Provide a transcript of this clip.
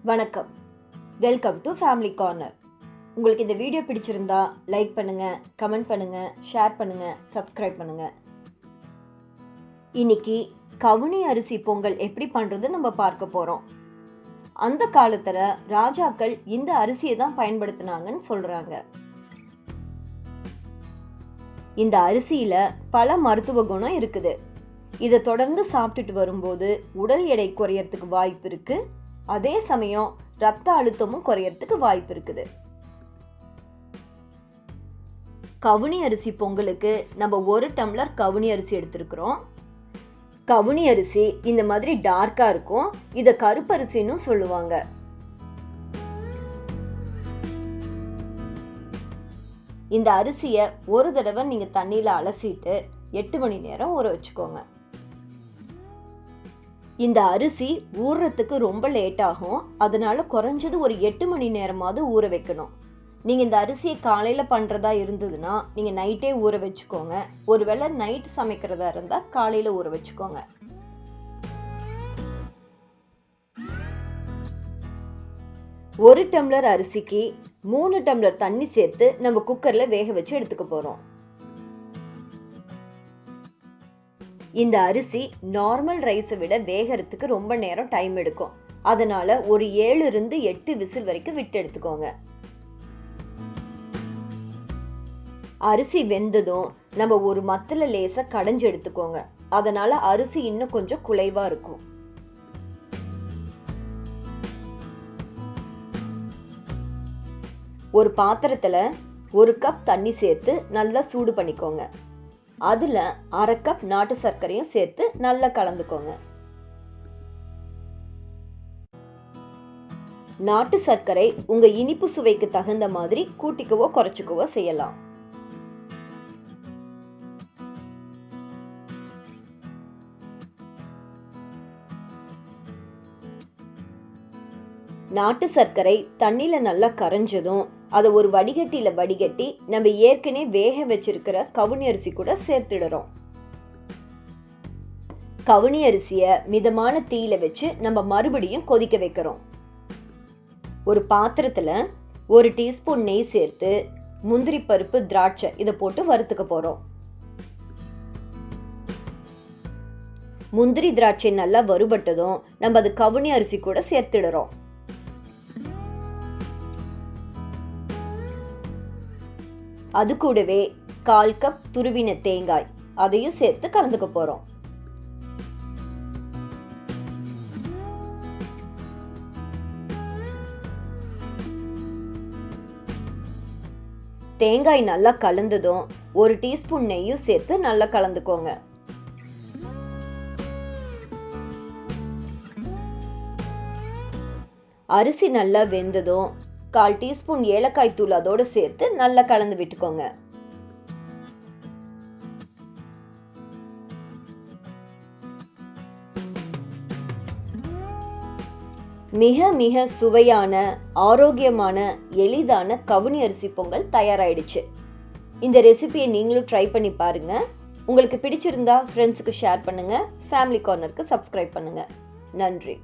வணக்கம், welcome to family corner. உங்களுக்கு இந்த வீடியோ பிடிச்சிருந்தா லைக் பண்ணுங்கள், கமெண்ட் பண்ணுங்கள், ஷேர் பண்ணுங்கள், சப்ஸ்கிரைப் பண்ணுங்கள். இன்னைக்கு கவுனி அரிசி பொங்கல் எப்படி பண்ணுறது நம்ம பார்க்க போகிறோம். அந்த காலத்தில் ராஜாக்கள் இந்த அரிசியை தான் பயன்படுத்தினாங்கன்னு சொல்கிறாங்க. இந்த அரிசியில் பல மருத்துவ குணம் இருக்குது. இதை தொடர்ந்து சாப்பிட்டுட்டு வரும்போது உடல் எடை குறையறதுக்கு வாய்ப்பு இருக்குது. அதே சமயம் ரத்த அழுத்தமும் குறையறதுக்கு வாய்ப்பு இருக்குது. கவுனி அரிசி பொங்கலுக்கு நம்ம 1 டம்ளர் கவுனி அரிசி எடுத்துருக்கிறோம். கவுனி அரிசி இந்த மாதிரி டார்க்கா இருக்கும். இதை கருப்பரிசின்னு சொல்லுவாங்க. இந்த அரிசியை ஒரு தடவை நீங்க தண்ணியில அலசிட்டு 8 மணி நேரம் ஊற வச்சுக்கோங்க. இந்த அரிசி ஊறுறதுக்கு ரொம்ப லேட் ஆகும். அதனால குறைஞ்சது ஒரு 8 மணி நேரமாவது ஊற வைக்கணும். நீங்க இந்த அரிசியை காலையில பண்றதா இருந்ததுன்னா நீங்க நைட்டே ஊற வச்சுக்கோங்க. ஒருவேளை நைட் சமைக்கிறதா இருந்தா காலையில ஊற வச்சுக்கோங்க. ஒரு டம்ளர் அரிசிக்கு 3 டம்ளர் தண்ணி சேர்த்து நம்ம குக்கர்ல வேக வச்சு எடுத்துக்க போறோம். இந்த அரிசி நார்மல் ரைஸை விட வேகிறதுக்கு ரொம்ப நேரம் டைம் எடுக்கும். அதனால ஒரு 7 இருந்து 8 விசில் வரைக்கும் விட்டு எடுத்துக்கோங்க. அரிசி வெந்ததும் நம்ம ஒரு மத்துல லேசா கடைஞ்சு எடுத்துக்கோங்க. அதனால அரிசி இன்னும் கொஞ்சம் குலைவா இருக்கும். ஒரு பாத்திரத்துல 1 கப் தண்ணி சேர்த்து நல்லா சூடு பண்ணிக்கோங்க. அதுல 1/2 கப் நாட்டு சர்க்கரையும் சேர்த்து நல்லா கலந்துக்கோங்க. நாட்டு சர்க்கரை உங்க இனிப்பு சுவைக்கு தகுந்த மாதிரி கூட்டிக்கவோ குறைச்சிக்கவோ செய்யலாம். நாட்டு சர்க்கரை தண்ணியில நல்லா கரைஞ்சதும் அதை ஒரு வடிகட்டியில வடிகட்டி நம்ம ஏற்கனவே வேக வச்சிருக்கிற கவுனி அரிசி கூட சேர்த்துடுறோம். கவுனி அரிசிய மிதமான தீயில வச்சு நம்ம மறுபடியும் கொதிக்க வைக்கிறோம். ஒரு பாத்திரத்துல 1 டீஸ்பூன் நெய் சேர்த்து முந்திரி பருப்பு, திராட்சை இதை போட்டு வறுத்துக்க போறோம். முந்திரி திராட்சை நல்லா வறுபட்டதும் நம்ம அது கவுனி அரிசி கூட சேர்த்துடுறோம். அது கூடவே 1/4 கப் துருவின தேங்காய் அதையும் சேர்த்து கலந்துக்க போறோம். தேங்காய் நல்லா கலந்ததும் 1 டீஸ்பூன் நெய்யும் சேர்த்து நல்லா கலந்துக்கோங்க. அரிசி நல்லா வெந்ததும் 1/4 டீஸ்பூன் ஏலக்காய் தூள் அதோட சேர்த்து நல்லா கலந்து விட்டுக்கோங்க. மிக மிக சுவையான, ஆரோக்கியமான, எளிதான கவுனி அரிசி பொங்கல் தயாராயிடுச்சு. இந்த ரெசிபியை நீங்களும் ட்ரை பண்ணி பாருங்க. உங்களுக்கு பிடிச்சிருந்தா ஃப்ரெண்ட்ஸுக்கு ஷேர் பண்ணுங்க. ஃபேமிலி கார்னருக்கு சப்ஸ்கிரைப் பண்ணுங்க. நன்றி.